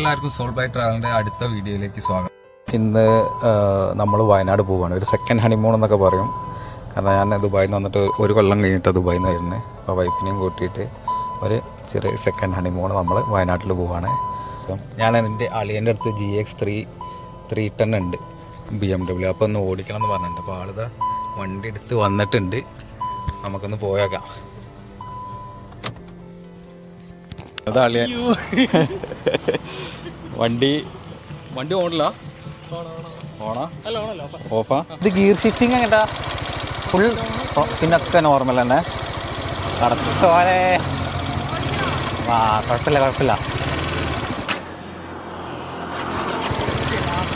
എല്ലാവർക്കും soul by ട്രാവലിൻ്റെ അടുത്ത വീഡിയോയിലേക്ക് സ്വാഗതം. ഇന്ന് നമ്മൾ വയനാട് പോവുകയാണ്. ഒരു സെക്കൻഡ് ഹണിമൂൺ എന്നൊക്കെ പറയും. കാരണം ഞാൻ ദുബായിൽ നിന്ന് വന്നിട്ട് ഒരു കൊല്ലം കഴിഞ്ഞിട്ട് ദുബായിൽ നിന്ന് വരുന്നത്. അപ്പോൾ വൈഫിനെയും കൂട്ടിയിട്ട് ഒരു ചെറിയ സെക്കൻഡ് ഹണിമൂൺ നമ്മൾ വയനാട്ടിൽ പോവുകയാണ്. അപ്പം ഞാൻ എൻ്റെ അളിയൻ്റെ അടുത്ത് GX 310 ഉണ്ട് BMW. അപ്പോൾ ഒന്ന് ഓടിക്കണം എന്ന് പറഞ്ഞിട്ടുണ്ട്. അപ്പോൾ ആളിതാ വണ്ടി എടുത്ത് വന്നിട്ടുണ്ട്. നമുക്കൊന്ന് പോയേക്കാം. അതാ അളിയൻ വണ്ടി ഓണില്ല, ഓണാ ഓഫാ. ഇത് ഗിയർ ഷിഫ്റ്റിംഗ് എങ്ങനെയാ? ഫുൾ പിന്നൊക്കെ നോർമൽ തന്നെ കടത്തോലെ. ആ കുഴപ്പമില്ല.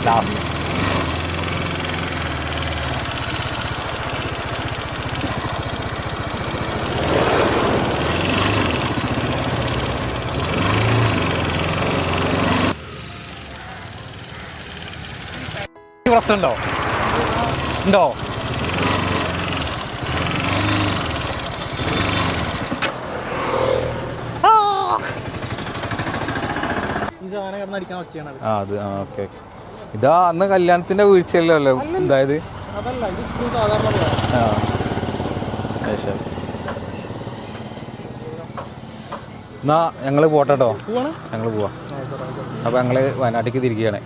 ലാസ്റ്റ് പ്രശ്നമുണ്ടോ? അത് ഓക്കെ. ഇതാ അന്ന് കല്യാണത്തിന്റെ വീഴ്ചയല്ലോ ഇതായത്. എന്നാ ഞങ്ങള് പോട്ടോ, ഞങ്ങള് പോവാ. അപ്പൊ ഞങ്ങള് വയനാട്ടിലേക്ക് തിരിക്കുകയാണ്.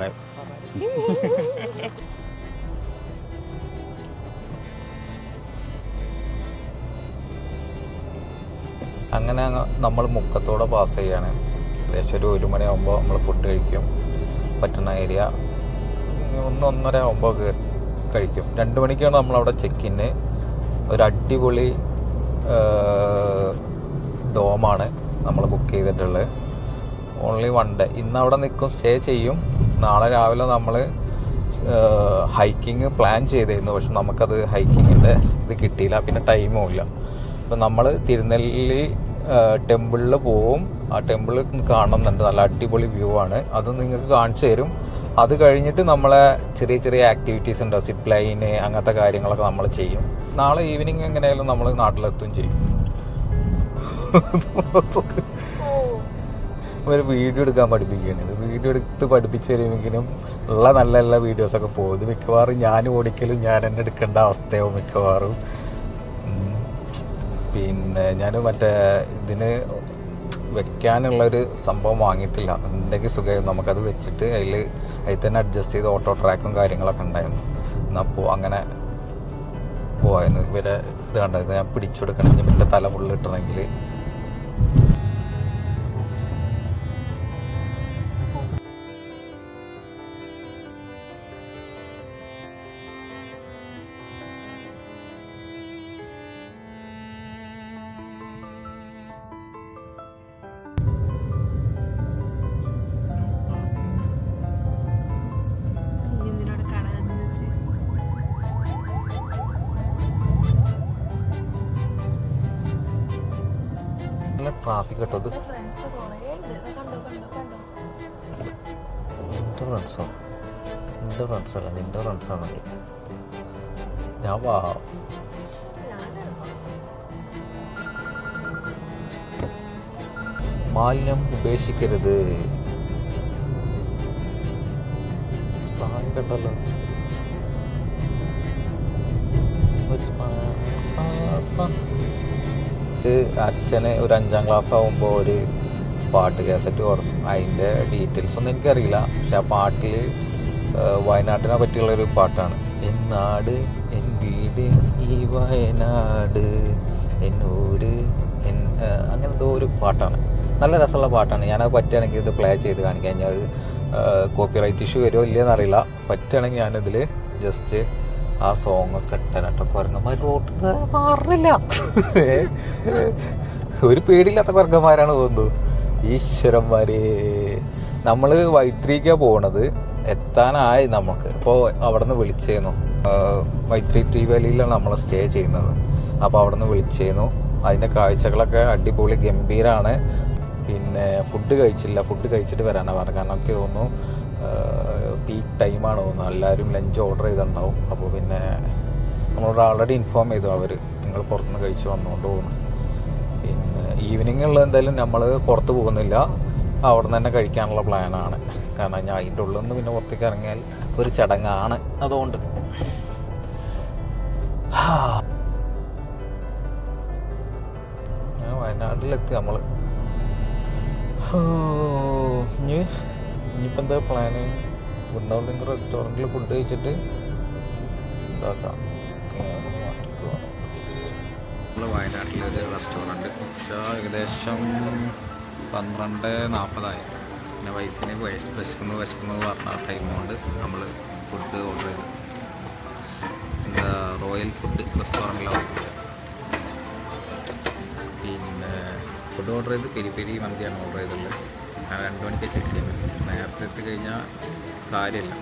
ബൈ. അങ്ങനെ നമ്മൾ മുക്കത്തോടെ പാസ് ചെയ്യാണ്. ഏകദേശം ഒരു 1 മണിയാകുമ്പോൾ നമ്മൾ ഫുഡ് കഴിക്കും. പറ്റുന്ന ഏരിയ 1-1:30 ആകുമ്പോൾ കഴിക്കും. 2 മണിക്കാണ് നമ്മളവിടെ ചെക്കിന്. ഒരു അടിപൊളി ഡോമാണ് നമ്മൾ ബുക്ക് ചെയ്തിട്ടുള്ളത്. Only 1 day. ഇന്ന് അവിടെ നിൽക്കും, സ്റ്റേ ചെയ്യും. നാളെ രാവിലെ നമ്മൾ ഹൈക്കിങ് പ്ലാൻ ചെയ്തിരുന്നു. പക്ഷെ നമുക്കത് ഹൈക്കിങ്ങിൻ്റെ ഇത് കിട്ടിയില്ല, പിന്നെ ടൈമും ഇല്ല. അപ്പോൾ നമ്മൾ തിരുനെല്ലി ടെമ്പിളിൽ പോവും. ആ ടെമ്പിൾ കാണുന്നുണ്ട്, നല്ല അടിപൊളി വ്യൂ ആണ്. അത് നിങ്ങൾക്ക് കാണിച്ചു തരും. അത് കഴിഞ്ഞിട്ട് നമ്മളെ ചെറിയ ആക്ടിവിറ്റീസ് ഉണ്ടോ, സിപ്പ് ലൈന്, അങ്ങനത്തെ കാര്യങ്ങളൊക്കെ നമ്മൾ ചെയ്യും. നാളെ ഈവനിങ് എങ്ങനെയായാലും നമ്മൾ നാട്ടിലെത്തും ചെയ്യും. ഒരു വീഡിയോ എടുക്കാൻ പഠിപ്പിക്കുകയാണ്. വീഡിയോ എടുത്ത് പഠിപ്പിച്ച് വരുമെങ്കിലും നല്ല വീഡിയോസൊക്കെ പോകും. ഇത് മിക്കവാറും ഞാൻ ഓടിക്കലും ഞാൻ തന്നെ എടുക്കേണ്ട അവസ്ഥയാവും മിക്കവാറും. പിന്നെ ഞാൻ മറ്റേ ഇതിന് വെക്കാനുള്ളൊരു സംഭവം വാങ്ങിയിട്ടില്ല. ഉണ്ടെങ്കിൽ സുഖമായിരുന്നു, നമുക്കത് വെച്ചിട്ട് അതിൽ തന്നെ അഡ്ജസ്റ്റ് ചെയ്ത് ഓട്ടോ ട്രാക്കും കാര്യങ്ങളൊക്കെ ഉണ്ടായിരുന്നു. എന്നാൽ അങ്ങനെ പോവായിരുന്നു. ഇവരെ ഇത് കണ്ടായിരുന്നു, ഞാൻ പിടിച്ചെടുക്കണമെങ്കിൽ എൻ്റെ തല ഫുള്ളിട്ടണമെങ്കിൽ. ട്രാഫിക് കിട്ടത് എൻ്റെ ഫ്രണ്ട്സല്ല, നിൻ്റെ ഫ്രണ്ട്സാണെങ്കിൽ ഞാൻ വാ. മാലിന്യം ഉപേക്ഷിക്കരുത്. കേട്ടല്ലോ അച്ഛന് ഒരു 5ാം ക്ലാസ് ആകുമ്പോൾ ഒരു പാട്ട് കാസറ്റ് കൊടുത്തു. അതിൻ്റെ ഡീറ്റെയിൽസ് ഒന്നും എനിക്കറിയില്ല. പക്ഷെ ആ പാട്ടിൽ വയനാട്ടിനെ പറ്റിയുള്ളൊരു പാട്ടാണ്. എൻ നാട് എൻ വീട് ഈ വയനാട് എന്നൂര് അങ്ങനെ എന്തോ ഒരു പാട്ടാണ്. നല്ല രസമുള്ള പാട്ടാണ്. ഞാനത് പറ്റുകയാണെങ്കിൽ ഇത് പ്ലേ ചെയ്ത് കാണിക്കാം. ഞാൻ കോപ്പിറൈറ്റ് ഇഷ്യൂ വരുമോ ഇല്ലയെന്നറിയില്ല. പറ്റുകയാണെങ്കിൽ ഞാനിതിൽ ജസ്റ്റ് ആ സോങ്ങൊക്കെ ഇട്ടനട്ടോ. കുരങ്ങന്മാർ റോട്ടിൽ മാറില്ല. ഒരു പേടിയില്ലാത്ത കുരങ്ങന്മാരാണ് തോന്നുന്നു. ഈശ്വരന്മാരെ, നമ്മൾ വൈത്രിക്കാണ് പോകണത്. എത്താനായി നമുക്ക്. ഇപ്പോൾ അവിടെ നിന്ന് വിളിച്ചേന്നു. വൈത്രി ടീ വാലിയിലാണ് നമ്മൾ സ്റ്റേ ചെയ്യുന്നത്. അപ്പോൾ അവിടെ നിന്ന് വിളിച്ചേന്നു. അതിൻ്റെ കാഴ്ചകളൊക്കെ അടിപൊളി ഗംഭീരമാണ്. പിന്നെ ഫുഡ് കഴിച്ചിട്ട് വരാനാണ് പറഞ്ഞത്. കാരണം എനിക്ക് തോന്നുന്നു പീക്ക് ടൈമാണ് തോന്നുന്നു. എല്ലാവരും ലഞ്ച് ഓർഡർ ചെയ്തിട്ടുണ്ടാവും. അപ്പോൾ പിന്നെ നമ്മളോട് ആൾറെഡി ഇൻഫോം ചെയ്തു അവർ, നിങ്ങൾ പുറത്തുനിന്ന് കഴിച്ച് വന്നുകൊണ്ട് പോകുന്നു. പിന്നെ ഈവനിങ് ഉള്ള എന്തായാലും നമ്മൾ പുറത്ത് പോകുന്നില്ല. അവിടെ നിന്ന് തന്നെ കഴിക്കാനുള്ള പ്ലാനാണ്. കാരണം ഞാൻ അതിൻ്റെ ഉള്ളിൽ നിന്ന് പിന്നെ പുറത്തേക്ക് ഇറങ്ങിയാൽ ഒരു ചടങ്ങാണ്. അതുകൊണ്ട് വയനാട്ടിലെത്തി നമ്മൾ. ഇനിയിപ്പോൾ എന്താ പ്ലാന്? വൃന്ദാവൻ റെസ്റ്റോറൻറ്റിൽ ഫുഡ് കഴിച്ചിട്ട് ഉണ്ടാക്കാം. നമ്മൾ വയനാട്ടിലൊരു റെസ്റ്റോറൻറ്റ് ഏകദേശം 12:40 പിന്നെ വൈഫിന് വിശക്കുന്നു പറഞ്ഞ ടൈം കൊണ്ട് നമ്മൾ ഫുഡ് ഓർഡർ ചെയ്തു. എന്താ റോയൽ ഫുഡ് റെസ്റ്റോറൻറ്റിലാണ്. പിന്നെ ഫുഡ് ഓർഡർ ചെയ്ത് പെരി പെരി മന്തിയാണ് ഓർഡർ ചെയ്തുള്ളത്. 2 മണിക്ക് ചെക്ക് ചെയ്യാൻ നേരത്തെ എത്തി കഴിഞ്ഞാൽ കാര്യമില്ല.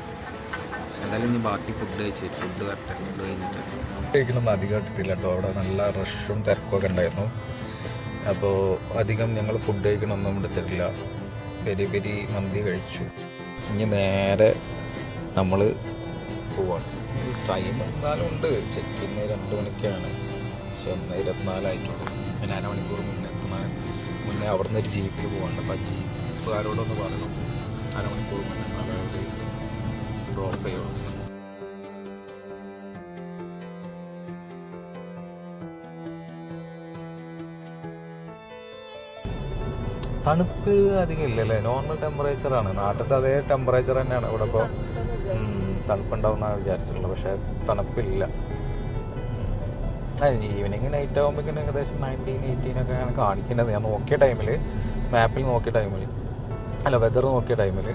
എന്തായാലും ഇനി ബാക്കി ഫുഡ് കഴിച്ചിട്ട് ഫുഡ് കഴിഞ്ഞിട്ട് കഴിക്കണമെന്ന് അധികം എടുത്തില്ല കേട്ടോ. അവിടെ നല്ല റഷും തിരക്കൊക്കെ ഉണ്ടായിരുന്നു. അപ്പോൾ അധികം ഞങ്ങൾ ഫുഡ് കഴിക്കണമൊന്നും എടുത്തിട്ടില്ല. പെരി പെരി മന്തി കഴിച്ചു. ഇനി നേരെ നമ്മൾ പോവാണ്. ടൈം എന്തായാലും ഉണ്ട്. ചെക്കിന് 2 മണിക്കാണ്. പക്ഷെ 1:24 ആയിട്ടുള്ളൂ. പിന്നെ അരമണിക്കൂർ മുന്നേ അവിടെ നിന്ന് ഒരു ജീപ്പിൽ പോകാണ്ട്. അപ്പം ജീപ്പുകാരോടൊന്ന് പറഞ്ഞു അരമണിക്കൂർ മുന്നേ നല്ലൊരു ഡ്രോപ്പ് ചെയ്യുള്ളൂ. തണുപ്പ് അധികം ഇല്ലല്ലേ, നോർമൽ ടെമ്പറേച്ചറാണ്. നാട്ടിലത്തെ അതേ ടെമ്പറേച്ചർ തന്നെയാണ് ഇവിടെ. ഇപ്പോൾ തണുപ്പുണ്ടാവുമെന്നാണ് വിചാരിച്ചിട്ടുള്ളത്, പക്ഷേ തണുപ്പില്ല. ഈവനിങ് നൈറ്റ് ആകുമ്പോഴേക്കും ഏകദേശം 19, 18 ആണ് കാണിക്കേണ്ടത്. ഞാൻ നോക്കിയ ടൈമിൽ, മാപ്പിൽ നോക്കിയ ടൈമിൽ, അല്ല വെതർ നോക്കിയ ടൈമിൽ.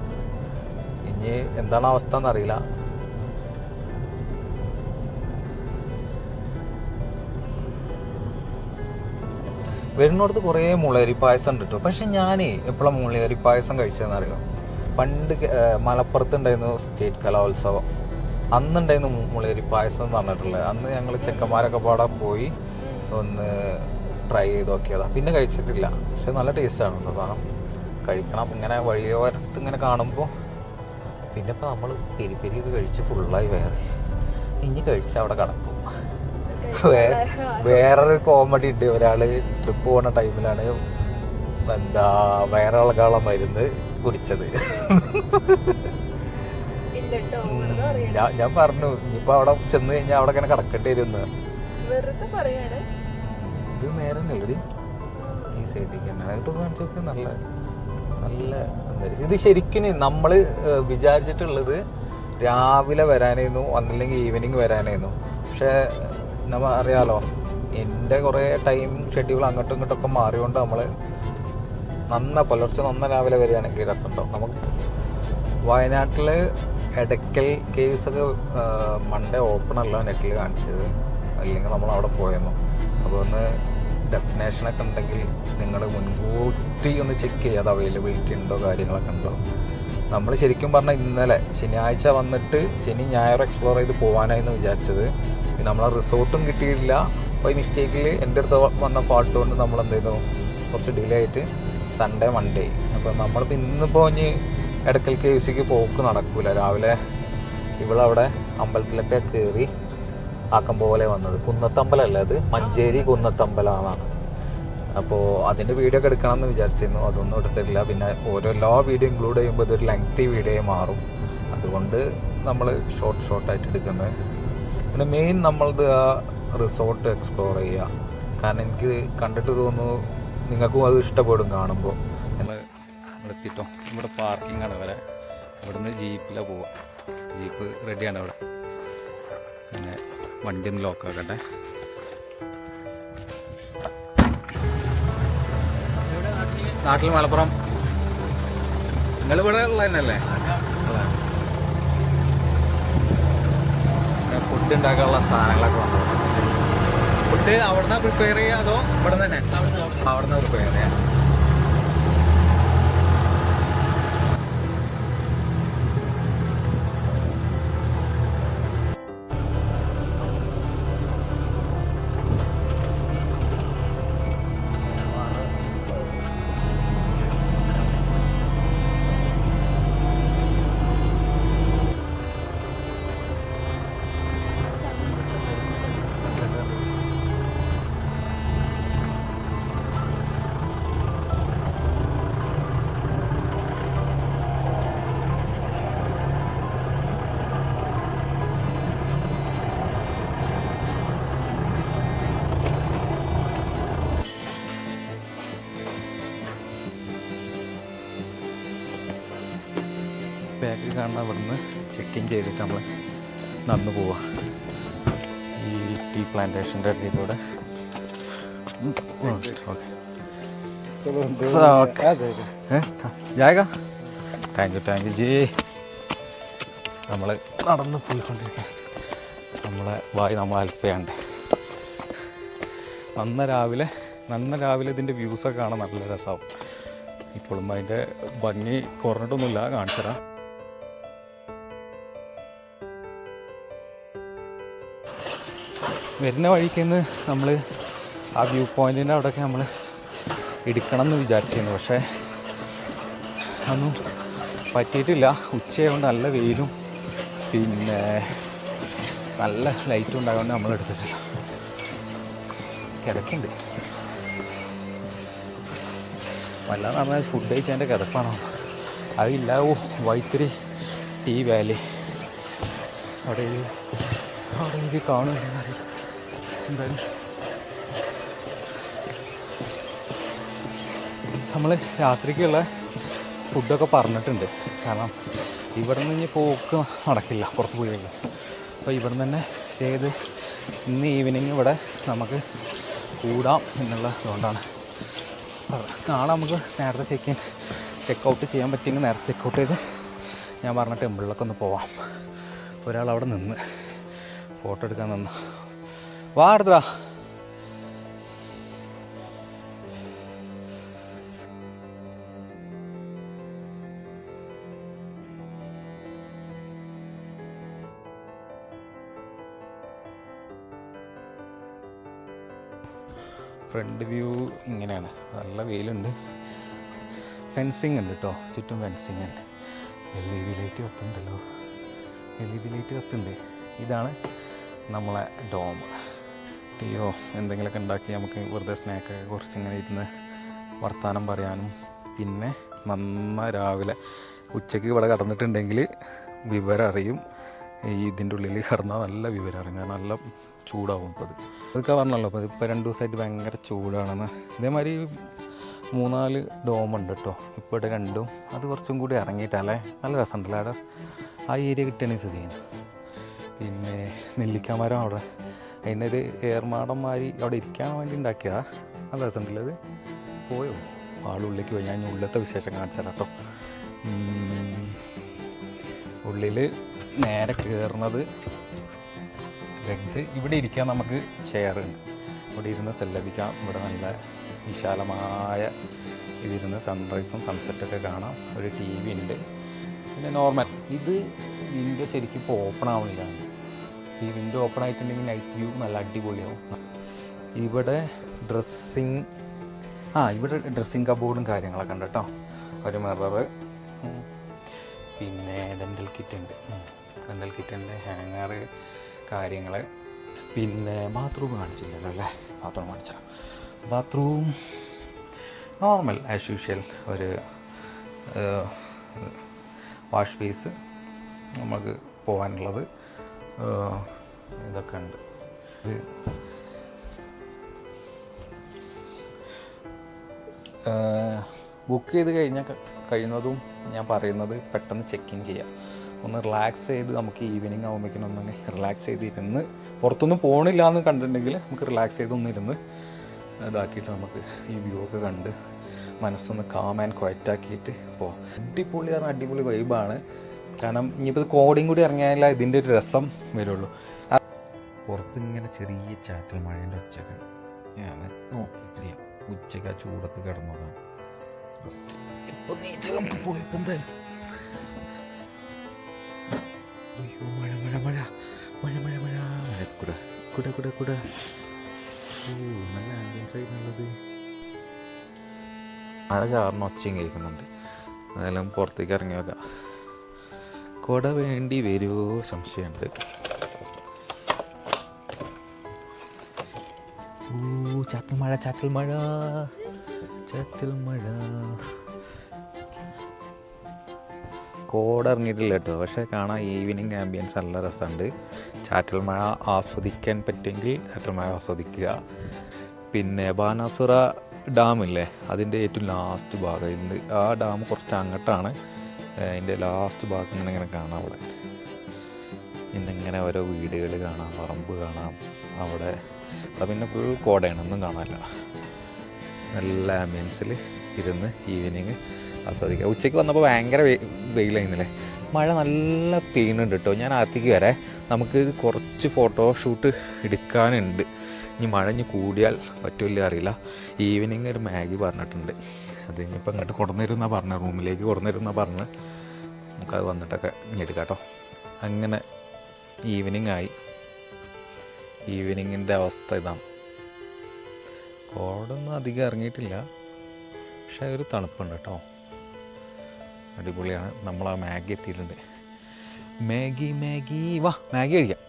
ഇനി എന്താണ് അവസ്ഥ എന്നറിയില്ല. വരുന്നിടത്ത് കുറേ മുളയരി പായസം ഉണ്ട് കേട്ടോ. പക്ഷെ ഞാൻ എപ്പോഴാണ് മുളയരി പായസം കഴിച്ചതെന്നറിയാം? പണ്ട് മലപ്പുറത്തുണ്ടായിരുന്നു സ്റ്റേറ്റ് കലോത്സവം. അന്നുണ്ടായിരുന്നു മുളയരി പായസം എന്ന് പറഞ്ഞിട്ടുള്ളത്. അന്ന് ഞങ്ങൾ ചെക്കന്മാരൊക്കെ പാടെ പോയി ഒന്ന് ട്രൈ ചെയ്ത് നോക്കിയതാണ്. പിന്നെ കഴിച്ചിട്ടില്ല. പക്ഷെ നല്ല ടേസ്റ്റാണ് കേട്ടോ സാധനം. കഴിക്കണം. ഇങ്ങനെ വഴിയോരത്ത് ഇങ്ങനെ കാണുമ്പോൾ. പിന്നെ ഇപ്പോൾ നമ്മൾ പെരിയൊക്കെ കഴിച്ച് ഫുള്ളായി വേറെ. ഇനി കഴിച്ച് അവിടെ കിടക്കും. വേറൊരു കോമഡി ഉണ്ട്. ഒരാൾ ട്രിപ്പ് പോകുന്ന ടൈമിലാണ് വയറിളകാനുള്ള മരുന്ന് കുടിച്ചത്. ഞാൻ പറഞ്ഞു ഇനിയിപ്പോൾ അവിടെ ചെന്ന് കഴിഞ്ഞാൽ അവിടെ ഇങ്ങനെ കിടക്കേണ്ടി വരുന്നു. ഇത് നേരെ നെല്ലടി ഈ സൈഡിലേക്ക് തന്നെ ഇത് കാണിച്ചൊക്കെ നല്ല നല്ല എന്താ. ഇത് ശരിക്കും നമ്മൾ വിചാരിച്ചിട്ടുള്ളത് രാവിലെ വരാനായിരുന്നു, ഒന്നില്ലെങ്കിൽ ഈവനിങ് വരാനായിരുന്നു. പക്ഷേ നമ്മൾ അറിയാലോ, എൻ്റെ കുറേ ടൈം ഷെഡ്യൂൾ അങ്ങോട്ടും ഇങ്ങോട്ടൊക്കെ മാറിയോണ്ട് നമ്മൾ പുലർച്ചെ രാവിലെ വരികയാണെങ്കിൽ രസമുണ്ടാവും. നമുക്ക് വയനാട്ടിൽ എടക്കൽ കേവ്സൊക്കെ മൺഡേ ഓപ്പൺ അല്ല നെറ്റിൽ കാണിച്ചത്. അല്ലെങ്കിൽ നമ്മൾ അവിടെ പോയിരുന്നു. അപ്പോൾ ഒന്ന് ഡെസ്റ്റിനേഷനൊക്കെ ഉണ്ടെങ്കിൽ നിങ്ങൾ മുൻകൂട്ടി ഒന്ന് ചെക്ക് ചെയ്യുക, അത് അവൈലബിലിറ്റി ഉണ്ടോ കാര്യങ്ങളൊക്കെ ഉണ്ടോ. നമ്മൾ ശരിക്കും പറഞ്ഞാൽ ഇന്നലെ ശനിയാഴ്ച വന്നിട്ട് ശനി ഞായർ എക്സ്പ്ലോർ ചെയ്ത് പോകാനായിരുന്നു വിചാരിച്ചത്. നമ്മളെ റിസോർട്ടും കിട്ടിയില്ല. അപ്പോൾ ഈ മിസ്റ്റേക്കിൽ എൻ്റെ അടുത്ത് വന്ന ഫാൾട്ട് കൊണ്ട് നമ്മൾ എന്ത് ചെയ്തു, കുറച്ച് ഡിലേ ആയിട്ട് സൺഡേ മൺഡേ. അപ്പോൾ നമ്മളിപ്പോൾ ഇന്നിപ്പോൾ ഇനി എടക്കൽ കേവ്സിക്ക് പോക്ക് നടക്കൂല. രാവിലെ ഇവളവിടെ അമ്പലത്തിലൊക്കെ കയറി ആക്കം പോലെ വന്നത്. കുന്നത്തമ്പലമല്ല, അത് മഞ്ചേരി കുന്നത്തമ്പലമാണ്. അപ്പോൾ അതിൻ്റെ വീഡിയോ ഒക്കെ എടുക്കണം എന്ന് വിചാരിച്ചിരുന്നു. അതൊന്നും എടുത്തിട്ടില്ല. പിന്നെ എല്ലാ വീഡിയോ ഇൻക്ലൂഡ് ചെയ്യുമ്പോൾ ഇതൊരു ലെങ്തി വീഡിയോ മാറും. അതുകൊണ്ട് നമ്മൾ ഷോർട്ടായിട്ട് എടുക്കുന്നത്. പിന്നെ മെയിൻ നമ്മളത് ആ റിസോർട്ട് എക്സ്പ്ലോർ ചെയ്യുക. കാരണം എനിക്ക് കണ്ടിട്ട് തോന്നുന്നു നിങ്ങൾക്കും അത് ഇഷ്ടപ്പെടും കാണുമ്പോൾ. നമ്മൾ എത്തിട്ടോ. ഇവിടെ പാർക്കിംഗ് ആണ് വരെ. ഇവിടുന്ന് ജീപ്പിലാണ് പോവുക. ജീപ്പ് റെഡിയാണ് ഇവിടെ. പിന്നെ വണ്ടി ഒന്ന് ലോക്കാക്കട്ടെ. നാട്ടിൽ മലപ്പുറം. നിങ്ങളിവിടെ ഉള്ള തന്നെയല്ലേ? ഫുഡ് ഉണ്ടാക്കാനുള്ള സാധനങ്ങളൊക്കെ വന്നു. ഫുഡ് അവിടുന്ന് പ്രിപ്പയർ ചെയ്യുക അതോ ഇവിടെ തന്നെ? അവിടുന്ന് പ്രിപ്പയർ ചെയ്യാം. കാണുന്ന ഇവിടുന്ന് ചെക്ക് ഇൻ ചെയ്തിട്ട് നമ്മൾ നടന്നു പോവാം. ഈ ടീ പ്ലാന്റേഷൻ്റെ ഇതിലൂടെ. ജായക താങ്ക് യു ജി. നമ്മൾ നടന്ന് പോയിക്കൊണ്ടിരിക്കുക. നമ്മളെ നമ്മളെ ഹെൽപ്പ് ചെയ്യണ്ടേ. നന്ന രാവിലെ ഇതിൻ്റെ വ്യൂസൊക്കെ കാണാൻ നല്ല രസമാവും. ഇപ്പോഴും അതിൻ്റെ ഭംഗി കുറഞ്ഞിട്ടൊന്നുമില്ല, കാണിച്ചു തരാം. വരുന്ന വഴിക്ക് നമ്മൾ ആ വ്യൂ പോയിൻറ്റിൻ്റെ അവിടെയൊക്കെ നമ്മൾ എടുക്കണം എന്ന് വിചാരിച്ചിരുന്നു. പക്ഷേ അതൊന്നും പറ്റിയിട്ടില്ല. ഉച്ചയായതുകൊണ്ട് നല്ല വെയിലും പിന്നെ നല്ല ലൈറ്റും ഉണ്ടായതുകൊണ്ട് നമ്മൾ എടുത്തിട്ടില്ല. കിടക്കുന്നുണ്ട്. വല്ലാതെ പറഞ്ഞാൽ ഫുഡ് കഴിച്ചതിൻ്റെ കിടപ്പാണോ അതില്ല. വൈത്തിരി ടീ വാലി അവിടെ എനിക്ക് കാണുന്നില്ല എന്തായാലും. നമ്മൾ രാത്രിക്കുള്ള ഫുഡൊക്കെ പറഞ്ഞിട്ടുണ്ട്. കാരണം ഇവിടെ നിന്ന് ഇനി പോക്ക് നടക്കില്ല, പുറത്ത് പോയി കഴിയും. അപ്പോൾ ഇവിടെ നിന്ന് തന്നെ സ്റ്റേ ചെയ്ത് ഇന്ന് ഈവനിങ് ഇവിടെ നമുക്ക് കൂടാം എന്നുള്ളതുകൊണ്ടാണ്. നാളെ നമുക്ക് നേരത്തെ ചെക്കൗട്ട് ചെയ്യാൻ പറ്റിയെങ്കിൽ നേരത്തെ ചെക്കൗട്ട് ചെയ്ത് ഞാൻ പറഞ്ഞ ടെമ്പിളിലൊക്കെ ഒന്ന് പോവാം. ഒരാൾ അവിടെ നിന്ന് ഫോട്ടോ എടുക്കാൻ നിന്നു. വാ അടുത്തടാ. ഫ്രണ്ട് വ്യൂ ഇങ്ങനെയാണ്. നല്ല വെയിലുണ്ട്. ഫെൻസിങ് ഉണ്ട് കേട്ടോ, ചുറ്റും ഫെൻസിങ് ഉണ്ട്. LED ലൈറ്റ് കത്തുന്നുണ്ടല്ലോ. LED ലൈറ്റ് കത്തുന്നുണ്ട്. ഇതാണ് നമ്മളെ ഡോം. ടീയോ എന്തെങ്കിലുമൊക്കെ ഉണ്ടാക്കി നമുക്ക് വെറുതെ സ്നാക്കൊക്കെ കുറച്ചിങ്ങനെ ഇരുന്ന് വർത്തമാനം പറയാനും. പിന്നെ രാവിലെ ഉച്ചയ്ക്ക് ഇവിടെ കടന്നിട്ടുണ്ടെങ്കിൽ വിവരം അറിയും. ഇതിൻ്റെ ഉള്ളിൽ കിടന്നാൽ നല്ല വിവരം അറിയും. കാരണം നല്ല ചൂടാവും. ഇപ്പോൾ അതൊക്കെ പറഞ്ഞല്ലോ. അപ്പോൾ ഇപ്പോൾ 2 ദിവസമായിട്ട് ഭയങ്കര ചൂടാണെന്ന്. ഇതേമാതിരി 3-4 ഡോമുണ്ട് കേട്ടോ. ഇപ്പോൾ ഇവിടെ 2ഉം അത് കുറച്ചും കൂടി ഇറങ്ങിയിട്ടല്ലേ നല്ല രസമുണ്ടല്ലോ. അവിടെ ആ ഏരിയ കിട്ടുകയാണെങ്കിൽ സുഖമാണ്. പിന്നെ നെല്ലിക്കാമരം അവിടെ അതിനൊരു ഏർമാടന്മാരി അവിടെ ഇരിക്കാൻ വേണ്ടി ഉണ്ടാക്കിയതാ. നല്ല രസമുണ്ടല്ലോ. അത് പോയോ ആളുള്ളിലേക്ക് പോയി. ഞാൻ ഉള്ളിലത്തെ വിശേഷം കാണിച്ചാൽ കേട്ടോ. ഉള്ളിൽ നേരെ കയറുന്നത് ഇവിടെ ഇരിക്കാൻ നമുക്ക് ചെയറുണ്ട്. ഇവിടെ ഇരുന്ന് സെല്ലഭിക്കാം. ഇവിടെ നല്ല വിശാലമായ ഇതിരുന്ന് സൺറൈസും സൺസെറ്റൊക്കെ കാണാം. ഒരു TV ഉണ്ട്. പിന്നെ നോർമൽ ഇത് വിൻഡോ ശരിക്കും ഇപ്പോൾ ഓപ്പൺ ആവുന്നില്ല. ഈ വിൻഡോ ഓപ്പൺ ആയിട്ടുണ്ടെങ്കിൽ നൈറ്റ് വ്യൂ നല്ല അടിപൊളിയാവും. ഇവിടെ ഡ്രസ്സിങ് കബോർഡും കാര്യങ്ങളൊക്കെ ഉണ്ട് കേട്ടോ. ഒരു മിററ്, പിന്നെ ഡെൻ്റൽ കിറ്റുണ്ട്, ഹാങ്ങർ കാര്യങ്ങൾ. പിന്നെ ബാത്റൂം കാണിച്ചില്ലല്ലോ അല്ലേ? ബാത്റൂം കാണിച്ചാൽ ബാത്റൂം നോർമൽ ആസ് യൂഷ്വൽ ഒരു വാഷ് ബേസ് നമുക്ക് പോകാനുള്ളത് ഇതൊക്കെ ഉണ്ട്. ഇത് ബുക്ക് ചെയ്ത് കഴിയുന്നതും ഞാൻ പറയുന്നത് പെട്ടെന്ന് ചെക്ക് ഇൻ ചെയ്യാം. ഒന്ന് റിലാക്സ് ചെയ്ത് നമുക്ക് ഈവനിങ് ആകുമ്പോഴേക്കും ഒന്ന് റിലാക്സ് ചെയ്തിരുന്ന് പുറത്തൊന്നും പോകണില്ല എന്ന് കണ്ടിട്ടുണ്ടെങ്കിൽ നമുക്ക് റിലാക്സ് ചെയ്തൊന്നിരുന്ന് ഇതാക്കിയിട്ട് നമുക്ക് ഈ വ്യൂ ഒക്കെ കണ്ട് മനസ്സൊന്ന് കാം ആൻഡ് ക്വയറ്റ് ആക്കിയിട്ട് പോവാം. അടിപൊളി വൈബാണ്. കാരണം ഇനിയിപ്പോൾ കോഡിങ് കൂടി ഇറങ്ങിയാലേ ഇതിൻ്റെ ഒരു രസം വരുള്ളൂ. പുറത്തിങ്ങനെ ചെറിയ ചാറ്റൽ മഴേൻ്റെ ഒച്ചകൾ ഞാൻ നോക്കിയിട്ടില്ല. ഉച്ചയ്ക്ക് ആ ചൂടത്ത് കിടന്നതാണ്. ഇപ്പം നീച്ച് നമുക്ക് പോയിപ്പോൾ അയ്യോ മഴ നല്ല ആംബിയൻസ് ആയിരുന്നുള്ളത്. മഴ കാരണം ഒച്ചയും കേൾക്കുന്നുണ്ട്. അതെല്ലാം പുറത്തേക്ക് ഇറങ്ങി വെക്കാം. കുട വേണ്ടി വരുമോ സംശയമുണ്ട്. ചാറ്റൽ മഴ കോഡ് ഇറങ്ങിയിട്ടില്ല കേട്ടോ. പക്ഷേ കാണാൻ ഈവനിങ് ആംബിയൻസ് നല്ല രസമുണ്ട്. ചാറ്റൽ മഴ ആസ്വദിക്കാൻ പറ്റുമെങ്കിൽ ചാറ്റൽ മഴ ആസ്വദിക്കുക. പിന്നെ ബാനാസുര ഡാമില്ലേ, അതിൻ്റെ ഏറ്റവും ലാസ്റ്റ് ഭാഗം ഉണ്ട്. ആ ഡാം കുറച്ച് അങ്ങോട്ടാണ്. അതിൻ്റെ ലാസ്റ്റ് ഭാഗം ഇങ്ങനെ കാണാം. അവിടെ ഇന്നിങ്ങനെ ഓരോ വീടുകൾ കാണാം, പറമ്പ് കാണാം. അവിടെ പിന്നെ ഫുൾ കോടയാണ്, ഒന്നും കാണാനില്ല. നല്ല ആംബിയൻസിൽ ഇരുന്ന് ഈവനിങ് ആസ്വദിക്കുക. ഉച്ചയ്ക്ക് വന്നപ്പോൾ ഭയങ്കര വെയിലായിരുന്നില്ലേ. മഴ നല്ല പെയ്യുന്നുണ്ട് കേട്ടോ. ഞാൻ അകത്തേക്ക് വരെ നമുക്ക് കുറച്ച് ഫോട്ടോഷൂട്ട് എടുക്കാനുണ്ട്. ഇനി മഴ കൂടിയാൽ പറ്റില്ല അറിയില്ല. ഈവനിങ് ഒരു മാഗി പറഞ്ഞിട്ടുണ്ട്. അത് ഇനിയിപ്പോൾ ഇങ്ങോട്ട് കൊണ്ടുവന്നിരുന്നാണ് പറഞ്ഞത്, റൂമിലേക്ക് കൊണ്ടുവന്നിരുന്നാണ് പറഞ്ഞത്. നമുക്കത് വന്നിട്ടൊക്കെ ഇനി എടുക്കാം കേട്ടോ. അങ്ങനെ ഈവനിങ് ആയി. ഈവനിങ്ങിൻ്റെ അവസ്ഥ ഇതാണ്. കോടൊന്നും അധികം ഇറങ്ങിയിട്ടില്ല, പക്ഷേ ഒരു തണുപ്പുണ്ട് കേട്ടോ. അടിപൊളിയാണ്. നമ്മൾ ആ മാഗി എത്തിയിട്ടുണ്ട്. മാഗി വാ, മാഗി കഴിക്കാം.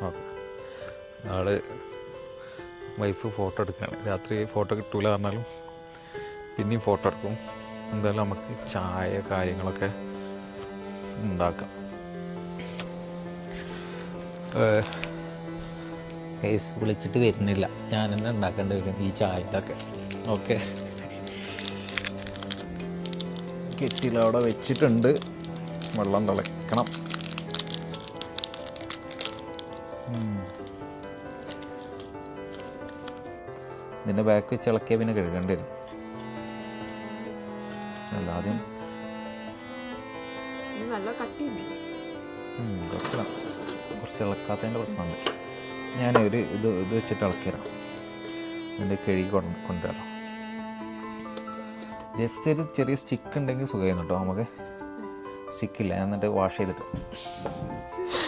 ഓക്കെ. ആള് വൈഫ് ഫോട്ടോ എടുക്കുകയാണ്. രാത്രി ഫോട്ടോ കിട്ടൂല പറഞ്ഞാലും പിന്നെയും ഫോട്ടോ എടുക്കും. എന്തായാലും നമുക്ക് ചായ കാര്യങ്ങളൊക്കെ ഉണ്ടാക്കാം. കേസ് വിളിച്ചിട്ട് വരുന്നില്ല, ഞാൻ തന്നെ ഉണ്ടാക്കേണ്ടി വരും ഈ ചായയൊക്കെ. ഓക്കെ, കെറ്റിലവിടെ വെച്ചിട്ടുണ്ട്. വെള്ളം തിളയ്ക്കണം. ഇതിൻ്റെ ബാക്ക് വെച്ച് ഇളക്കിയാൽ പിന്നെ കഴുകേണ്ടി വരും. അല്ല ആദ്യം കുഴപ്പമില്ല, കുറച്ച് ഇളക്കാത്തതിൻ്റെ പ്രശ്നമുണ്ട്. ഞാനൊരു ഇത് വെച്ചിട്ട് ഇളക്കിത്തരാം. ഇതിൻ്റെ കഴുകി കൊണ്ടുവരാം. ജസ്റ്റ് ഒരു ചെറിയ സ്റ്റിക്ക് ഉണ്ടെങ്കിൽ സുഖമായിരുന്നു കേട്ടോ. നമുക്ക് സ്റ്റിക്കില്ല, എന്നിട്ട് വാഷ് ചെയ്തിട്ട്.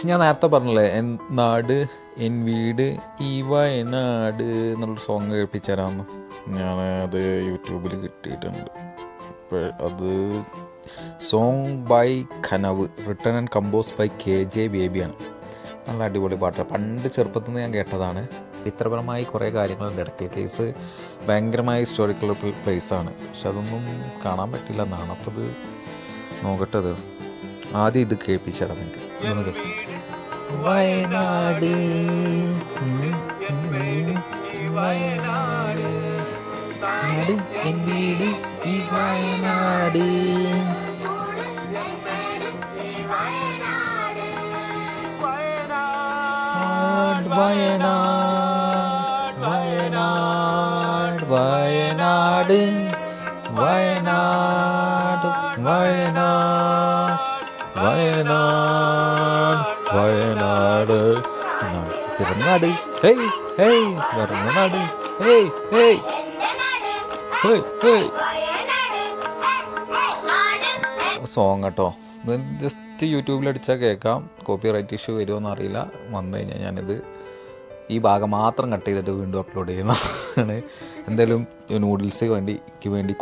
ഞാൻ നേരത്തെ പറഞ്ഞില്ലേ, എൻ നാട് എൻ വീട് ഈ വയനാട് എന്നുള്ളൊരു സോങ് കേൾപ്പിച്ചു തരാമെന്ന്. ഞാൻ അത് യൂട്യൂബിൽ കിട്ടിയിട്ടുണ്ട്. അത് സോങ് ബൈ ഖനവ്, written and compose by KJ ബേബിയാണ്. നല്ല അടിപൊളി പാട്ടാണ്. പണ്ട് ചെറുപ്പത്തിൽ നിന്ന് ഞാൻ കേട്ടതാണ്. ചരിത്രപരമായി കുറേ കാര്യങ്ങളുണ്ട്. ഇടയ്ക്കൽ കേസ് ഭയങ്കരമായ ഹിസ്റ്റോറിക്കൽ പ്ലേസാണ്, പക്ഷെ അതൊന്നും കാണാൻ പറ്റില്ല എന്നാണ്. അപ്പോൾ ഇത് നോക്കട്ടത്. ആദ്യം ഇത് കേൾപ്പിച്ചാൽ നിങ്ങൾക്ക് ഇതൊന്ന് കേൾക്കും. വയനാട് വയനാട് എൻ വീട് ഈ വയനാട്. വയനാട് വയനാട് വയനാട് വയനാട് വയനാട് വയനാട് വയനാട് പിറന്നാട് ഹേയ് ഹേയ് പിറന്നാട് hey hey hey hey. Song കേട്ടോ. ജസ്റ്റ് യൂട്യൂബിലടിച്ചാൽ കേൾക്കാം. കോപ്പി റൈറ്റ് ഇഷ്യൂ വരുമോയെന്ന് അറിയില്ല. വന്നു കഴിഞ്ഞാൽ ഞാനിത് ഈ ഭാഗം മാത്രം കട്ട് ചെയ്തിട്ട് വീണ്ടും അപ്ലോഡ് ചെയ്യുന്നതാണ്. എന്തായാലും നൂഡിൽസ് വേണ്ടി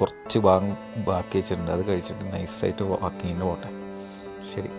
കുറച്ച് ഭാഗം ബാക്കി വെച്ചിട്ടുണ്ട്. അത് കഴിച്ചിട്ട് നൈസായിട്ട് വാക്കിങ്ങിന് പോട്ടെ. ശരി.